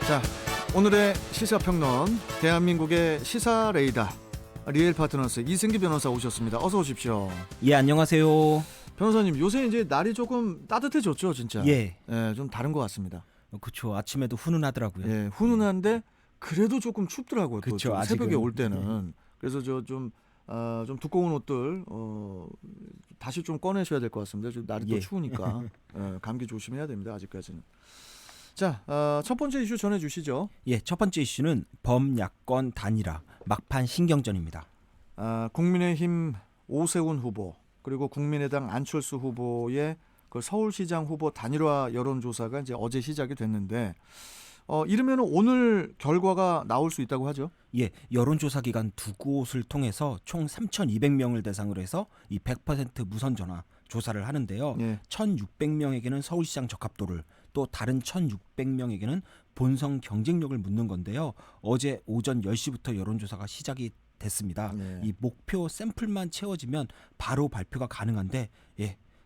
자, 오늘의 시사평론, 대한민국의 시사 레이더 리얼 파트너스 이승기 변호사 오셨습니다. 어서 오십시오. 예, 안녕하세요. 변호사님, 요새 이제 날이 조금 따뜻해졌죠, 진짜. 예, 좀 다른 것 같습니다. 그렇죠. 아침에도 훈훈하더라고요. 예, 훈훈한데 그래도 조금 춥더라고요. 또 그쵸, 좀 새벽에 아직은. 올 때는. 그래서 좀 두꺼운 옷들 다시 좀 꺼내셔야 될 것 같습니다. 지금 날이 또 예. 추우니까 감기 조심해야 됩니다. 아직까지는. 자, 첫 번째 이슈 전해주시죠. 예, 첫 번째 이슈는 범야권 단일화 막판 신경전입니다. 국민의힘 오세훈 후보 그리고 국민의당 안철수 후보의 그 서울시장 후보 단일화 여론조사가 이제 어제 시작이 됐는데 이르면 오늘 결과가 나올 수 있다고 하죠. 예, 여론조사 기관 두 곳을 통해서 총 3,200명을 대상으로 해서 이 100% 무선 전화 조사를 하는데요. 예. 1,600명에게는 서울시장 적합도를, 또 다른 1,600명에게는 본선 경쟁력을 묻는 건데요. 어제 오전 10시부터 여론조사가 시작이 됐습니다. 네. 이 목표 샘플만 채워지면 바로 발표가 가능한데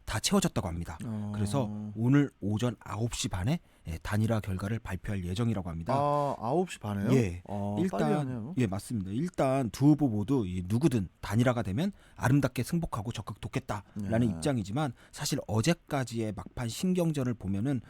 다 채워졌다고 합니다. 그래서 오늘 오전 9시 반에 단일화 결과를 발표할 예정이라고 합니다. 9시 반에요? 예. 빨리 하네요. 예, 맞습니다. 일단 두 후보 모두 누구든 단일화가 되면 아름답게 승복하고 적극 돕겠다라는 예. 입장이지만, 사실 어제까지의 막판 신경전을 보면은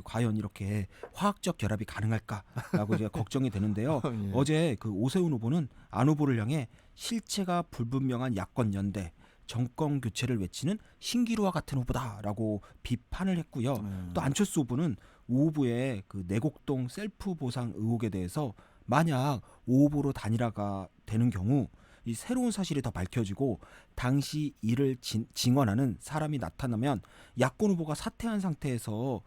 과연 이렇게 화학적 결합이 가능할까라고 이제 걱정이 되는데요. 예. 어제 그 오세훈 후보는 안 후보를 향해 실체가 불분명한 야권 연대, 정권 교체를 외치는 신기루와 같은 후보다라고 비판을 했고요. 또 안철수 후보는 오 후보의 그 내곡동 셀프 보상 의혹에 대해서 만약 오 후보로 단일화가 되는 경우 이 새로운 사실이 더 밝혀지고 당시 이를 증언하는 사람이 나타나면 야권 후보가 사퇴한 상태에서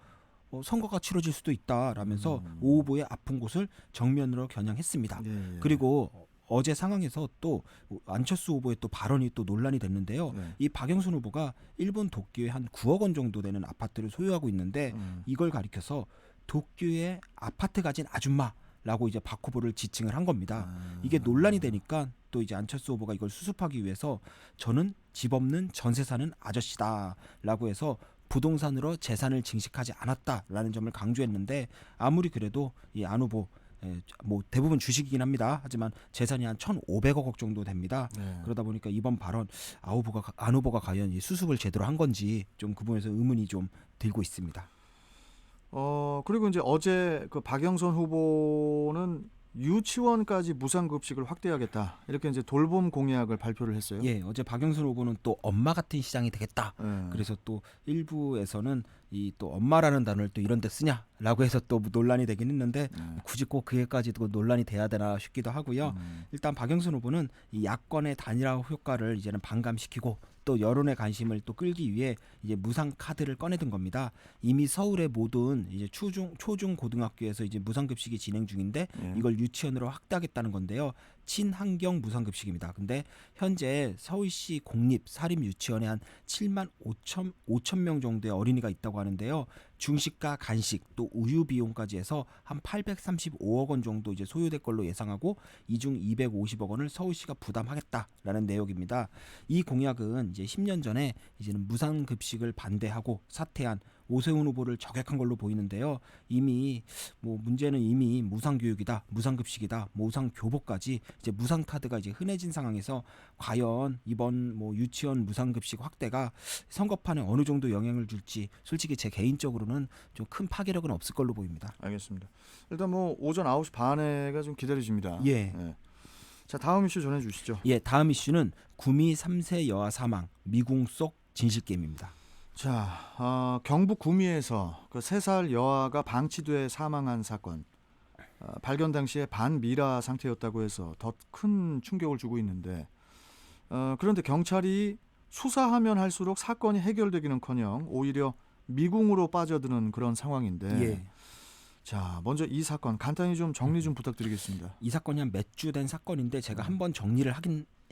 선거가 치러질 수도 있다라면서 오 후보의 아픈 곳을 정면으로 겨냥했습니다. 예. 그리고 어제 상황에서 또 안철수 후보의 또 발언이 또 논란이 됐는데요. 네. 이 박영순 후보가 일본 도쿄에 한 9억 원 정도 되는 아파트를 소유하고 있는데 이걸 가리켜서 도쿄에 아파트 가진 아줌마라고 이제 박 후보를 지칭을 한 겁니다. 이게 논란이 되니까 또 이제 안철수 후보가 이걸 수습하기 위해서 저는 집 없는 전세 사는 아저씨다라고 해서 부동산으로 재산을 증식하지 않았다라는 점을 강조했는데, 아무리 그래도 이 안 후보 뭐 대부분 주식이긴 합니다. 하지만 재산이 한 1,500억 정도 됩니다. 네. 그러다 보니까 이번 발언 안 후보가 과연 이 수습을 제대로 한 건지 좀 그 부분에서 의문이 좀 들고 있습니다. 그리고 이제 어제 그 박영선 후보는 유치원까지 무상급식을 확대하겠다, 이렇게 이제 돌봄 공약을 발표를 했어요. 예, 어제 박영선 후보는 또 엄마 같은 시장이 되겠다. 예. 그래서 또 일부에서는 이 또 엄마라는 단어를 또 이런 데 쓰냐라고 해서 또 논란이 되긴 했는데 굳이 꼭 그게까지도 논란이 돼야 되나 싶기도 하고요. 일단 박영선 후보는 이 야권의 단일화 효과를 이제는 반감시키고 또 여론의 관심을 또 끌기 위해 이제 무상 카드를 꺼내든 겁니다. 이미 서울의 모든 이제 초중 고등학교에서 이제 무상급식이 진행 중인데 이걸 유치원으로 확대하겠다는 건데요. 친환경 무상급식입니다. 근데 현재 서울시 공립 사립 유치원에 한 7만 5천 명 정도의 어린이가 있다고 하는데요. 중식과 간식 또 우유 비용까지 해서 한 835억 원 정도 이제 소요될 걸로 예상하고 이 중 250억 원을 서울시가 부담하겠다라는 내용입니다. 이 공약은 이제 10년 전에 이제는 무상급식을 반대하고 사퇴한 오세훈 후보를 저격한 걸로 보이는데요. 이미 문제는 이미 무상교육이다, 무상급식이다, 무상교복까지 이제 무상카드가 이제 흔해진 상황에서 과연 이번 유치원 무상급식 확대가 선거판에 어느 정도 영향을 줄지 솔직히 제 개인적으로는 좀 큰 파괴력은 없을 걸로 보입니다. 알겠습니다. 일단 오전 9시 반에가 좀 기다려집니다. 예. 자, 다음 이슈 전해주시죠. 예, 다음 이슈는 구미 3세 여아 사망, 미궁 속 진실게임입니다. 자, 경북 구미에서 그 3살 여아가 방치돼 사망한 사건, 발견 당시에 반미라 상태였다고 해서 더 큰 충격을 주고 있는데, 그런데 경찰이 수사하면 할수록 사건이 해결되기는커녕 오히려 미궁으로 빠져드는 그런 상황인데, 예. 자, 먼저 이 사건 간단히 좀 정리 좀 부탁드리겠습니다. 이 사건이 한 몇 주 된 사건인데 제가 한번 정리를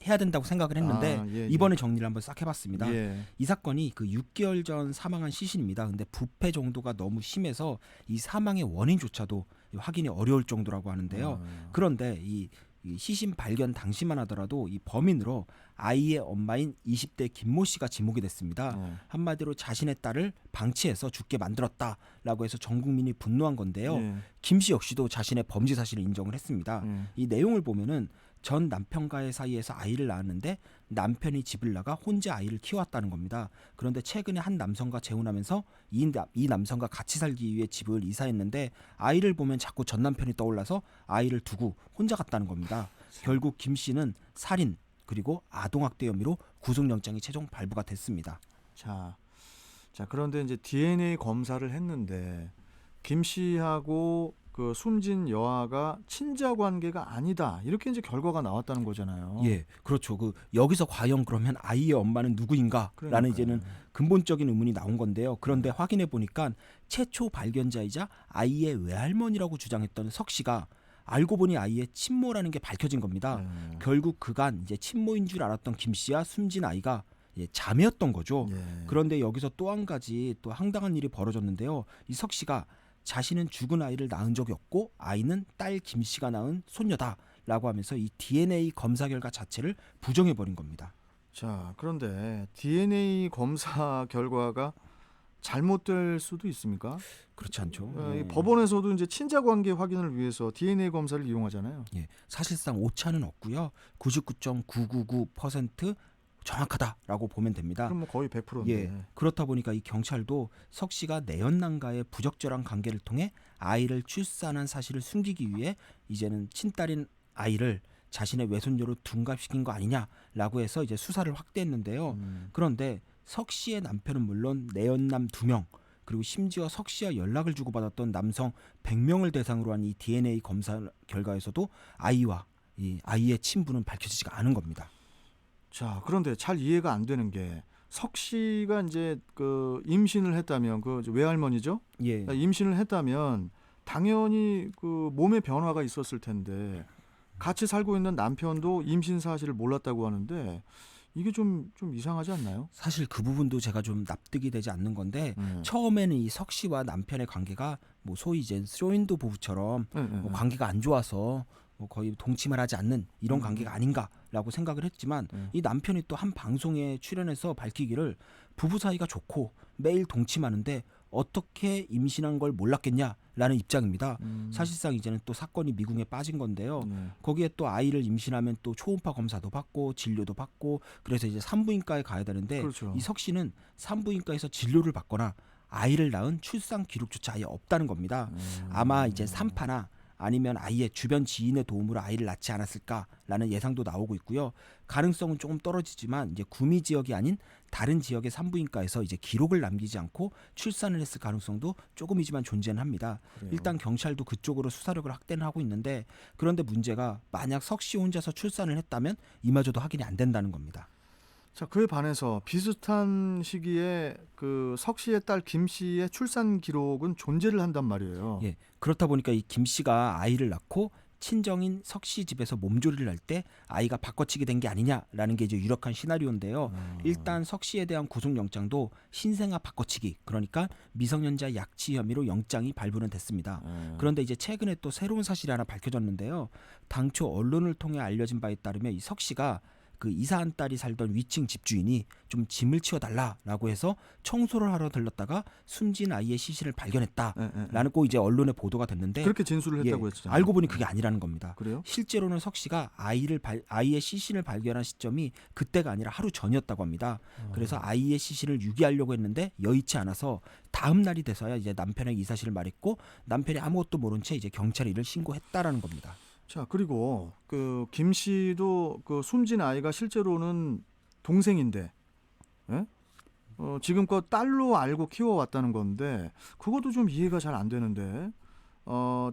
해야 된다고 생각을 했는데 예. 이번에 정리를 한번 싹 해봤습니다. 예. 이 사건이 그 6개월 전 사망한 시신입니다. 근데 부패 정도가 너무 심해서 이 사망의 원인조차도 확인이 어려울 정도라고 하는데요. 그런데 이 이 시신 발견 당시만 하더라도 이 범인으로 아이의 엄마인 20대 김모 씨가 지목이 됐습니다. 네. 한마디로 자신의 딸을 방치해서 죽게 만들었다라고 해서 전 국민이 분노한 건데요. 예. 김 씨 역시도 자신의 범죄 사실을 인정을 했습니다. 예. 이 내용을 보면은 전 남편과의 사이에서 아이를 낳았는데 남편이 집을 나가 혼자 아이를 키워왔다는 겁니다. 그런데 최근에 한 남성과 재혼하면서 이 남성과 같이 살기 위해 집을 이사했는데 아이를 보면 자꾸 전 남편이 떠올라서 아이를 두고 혼자 갔다는 겁니다. 결국 김 씨는 살인 그리고 아동학대 혐의로 구속영장이 최종 발부가 됐습니다. 자, 그런데 이제 DNA 검사를 했는데 김 씨하고 그 숨진 여아가 친자 관계가 아니다. 이렇게 이제 결과가 나왔다는 거잖아요. 예, 그렇죠. 여기서 과연 그러면 아이의 엄마는 누구인가라는 그러니까요. 이제는 근본적인 의문이 나온 건데요. 그런데 확인해 보니까 최초 발견자이자 아이의 외할머니라고 주장했던 석 씨가 알고 보니 아이의 친모라는 게 밝혀진 겁니다. 네. 결국 그간 이제 친모인 줄 알았던 김 씨와 숨진 아이가 자매였던 거죠. 예. 그런데 여기서 또 한 가지 또 황당한 일이 벌어졌는데요. 이 석 씨가 자신은 죽은 아이를 낳은 적이 없고 아이는 딸 김 씨가 낳은 손녀다라고 하면서 이 DNA 검사 결과 자체를 부정해 버린 겁니다. 자, 그런데 DNA 검사 결과가 잘못될 수도 있습니까? 그렇지 않죠? 이 예. 법원에서도 이제 친자 관계 확인을 위해서 DNA 검사를 이용하잖아요. 예, 사실상 오차는 없고요. 99.999% 정확하다라고 보면 됩니다. 그럼 뭐 거의 100%인데. 예, 그렇다 보니까 이 경찰도 석 씨가 내연남과의 부적절한 관계를 통해 아이를 출산한 사실을 숨기기 위해 이제는 친딸인 아이를 자신의 외손녀로 둔갑시킨 거 아니냐라고 해서 이제 수사를 확대했는데요. 그런데 석 씨의 남편은 물론 내연남 2명 그리고 심지어 석 씨와 연락을 주고받았던 남성 100명을 대상으로 한 이 DNA 검사 결과에서도 아이와 이 아이의 친부는 밝혀지지가 않은 겁니다. 자, 그런데 잘 이해가 안 되는 게 석 씨가 이제 그 임신을 했다면 그 외할머니죠? 예. 임신을 했다면 당연히 그 몸의 변화가 있었을 텐데 같이 살고 있는 남편도 임신 사실을 몰랐다고 하는데 이게 좀 이상하지 않나요? 사실 그 부분도 제가 좀 납득이 되지 않는 건데 처음에는 이 석 씨와 남편의 관계가 뭐 소위 이제 쇼윈도 부부처럼 뭐 관계가 안 좋아서 뭐 거의 동침을 하지 않는 이런 관계가 아닌가라고 생각을 했지만 이 남편이 또 한 방송에 출연해서 밝히기를 부부 사이가 좋고 매일 동침하는데 어떻게 임신한 걸 몰랐겠냐라는 입장입니다. 사실상 이제는 또 사건이 미궁에 빠진 건데요. 거기에 또 아이를 임신하면 또 초음파 검사도 받고 진료도 받고 그래서 이제 산부인과에 가야 되는데 그렇죠. 이 석 씨는 산부인과에서 진료를 받거나 아이를 낳은 출산 기록조차 아예 없다는 겁니다. 아마 이제 산파나 아니면 아이의 주변 지인의 도움으로 아이를 낳지 않았을까라는 예상도 나오고 있고요. 가능성은 조금 떨어지지만 이제 구미 지역이 아닌 다른 지역의 산부인과에서 이제 기록을 남기지 않고 출산을 했을 가능성도 조금이지만 존재는 합니다. 그래요. 일단 경찰도 그쪽으로 수사력을 확대는 하고 있는데 그런데 문제가 만약 석 씨 혼자서 출산을 했다면 이마저도 확인이 안 된다는 겁니다. 자, 그에 반해서 비슷한 시기에 그 석 씨의 딸 김 씨의 출산 기록은 존재를 한단 말이에요. 예, 그렇다 보니까 이 김 씨가 아이를 낳고 친정인 석 씨 집에서 몸조리를 할 때 아이가 바꿔치기 된 게 아니냐라는 게 이제 유력한 시나리오인데요. 일단 석 씨에 대한 구속영장도 신생아 바꿔치기 그러니까 미성년자 약취 혐의로 영장이 발부는 됐습니다. 그런데 이제 최근에 또 새로운 사실이 하나 밝혀졌는데요. 당초 언론을 통해 알려진 바에 따르면 이 석 씨가 그 이사한 딸이 살던 위층 집주인이 좀 짐을 치워달라라고 해서 청소를 하러 들렀다가 숨진 아이의 시신을 발견했다라는 꼭 이제 언론에 보도가 됐는데 그렇게 진술을 했다고 했잖아요. 알고 보니 그게 아니라는 겁니다. 그래요? 실제로는 석 씨가 아이의 시신을 발견한 시점이 그때가 아니라 하루 전이었다고 합니다. 그래서 아이의 시신을 유기하려고 했는데 여의치 않아서 다음 날이 돼서야 이제 남편에게 이 사실을 말했고 남편이 아무것도 모른 채 이제 경찰에 이를 신고했다라는 겁니다. 자, 그리고 그 김 씨도 그 숨진 아이가 실제로는 동생인데, 예? 지금껏 딸로 알고 키워왔다는 건데 그것도 좀 이해가 잘 안 되는데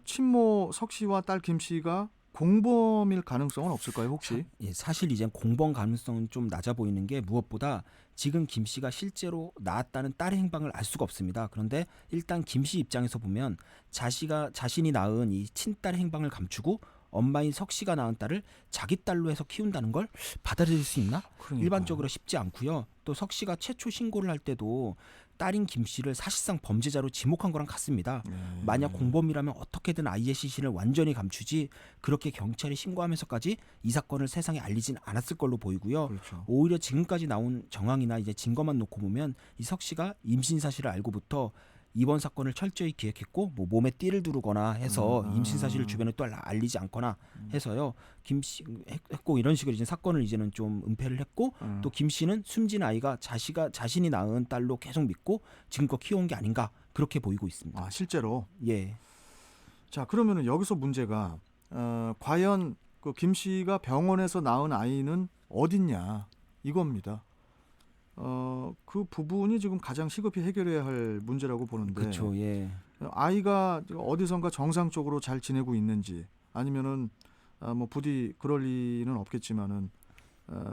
친모 석 씨와 딸 김 씨가 공범일 가능성은 없을까요, 혹시? 사실 이제 공범 가능성은 좀 낮아 보이는 게 무엇보다 지금 김 씨가 실제로 낳았다는 딸의 행방을 알 수가 없습니다. 그런데 일단 김 씨 입장에서 보면 자신이 낳은 이 친딸의 행방을 감추고 엄마인 석 씨가 낳은 딸을 자기 딸로 해서 키운다는 걸 받아들일 수 있나? 그러니까. 일반적으로 쉽지 않고요. 또 석 씨가 최초 신고를 할 때도 딸인 김 씨를 사실상 범죄자로 지목한 거랑 같습니다. 만약 공범이라면 어떻게든 아이의 시신을 완전히 감추지 그렇게 경찰에 신고하면서까지 이 사건을 세상에 알리진 않았을 걸로 보이고요. 그렇죠. 오히려 지금까지 나온 정황이나 이제 증거만 놓고 보면 이 석 씨가 임신 사실을 알고부터 이번 사건을 철저히 기획했고 뭐 몸에 띠를 두르거나 해서 임신 사실을 주변에 또 알리지 않거나 해서요. 김 씨 했고 이런 식으로 이제 사건을 이제는 좀 은폐를 했고 또 김 씨는 숨진 아이가 자신이 낳은 딸로 계속 믿고 지금껏 키워온 게 아닌가 그렇게 보이고 있습니다. 아, 실제로. 예. 자, 그러면은 여기서 문제가 과연 그 김 씨가 병원에서 낳은 아이는 어딨냐 이겁니다. 그 부분이 지금 가장 시급히 해결해야 할 문제라고 보는데 그렇죠. 예. 아이가 어디선가 정상적으로 잘 지내고 있는지 아니면은 뭐 부디 그럴 리는 없겠지만은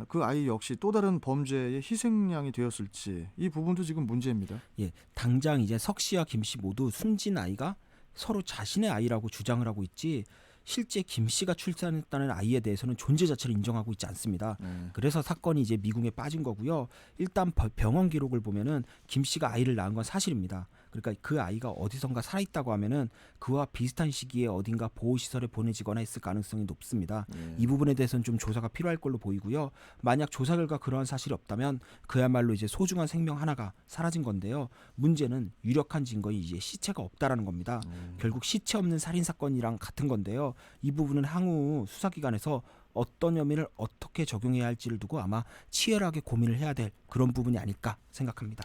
그 아이 역시 또 다른 범죄의 희생양이 되었을지 이 부분도 지금 문제입니다. 예. 당장 이제 석 씨와 김 씨 모두 숨진 아이가 서로 자신의 아이라고 주장을 하고 있지 실제 김 씨가 출산했다는 아이에 대해서는 존재 자체를 인정하고 있지 않습니다. 그래서 사건이 이제 미궁에 빠진 거고요. 일단 병원 기록을 보면은 김 씨가 아이를 낳은 건 사실입니다. 그러니까 그 아이가 어디선가 살아있다고 하면은 그와 비슷한 시기에 어딘가 보호시설에 보내지거나 했을 가능성이 높습니다. 이 부분에 대해서는 좀 조사가 필요할 걸로 보이고요. 만약 조사 결과 그러한 사실이 없다면 그야말로 이제 소중한 생명 하나가 사라진 건데요. 문제는 유력한 증거인 이제 시체가 없다라는 겁니다. 결국 시체 없는 살인 사건이랑 같은 건데요. 이 부분은 향후 수사기관에서 어떤 혐의를 어떻게 적용해야 할지를 두고 아마 치열하게 고민을 해야 될 그런 부분이 아닐까 생각합니다.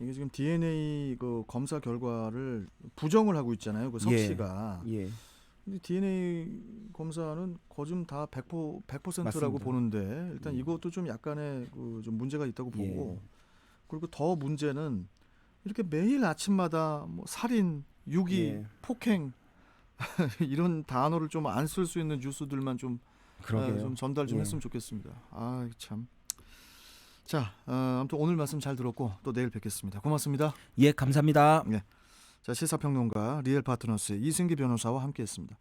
이게 지금 DNA 그 검사 결과를 부정을 하고 있잖아요. 그 석 씨가. 예. 근데 DNA 검사는 거좀 다 100%라고 맞습니다. 보는데 일단 이것도 좀 약간의 그 좀 문제가 있다고 보고 그리고 더 문제는 이렇게 매일 아침마다 뭐 살인, 유기, 폭행 이런 단어를 좀 안 쓸 수 있는 뉴스들만 좀 전달 좀 했으면 좋겠습니다. 아, 참. 자, 아무튼 오늘 말씀 잘 들었고 또 내일 뵙겠습니다. 고맙습니다. 예, 감사합니다. 자, 시사평론가 리얼 파트너스의 이승기 변호사와 함께했습니다.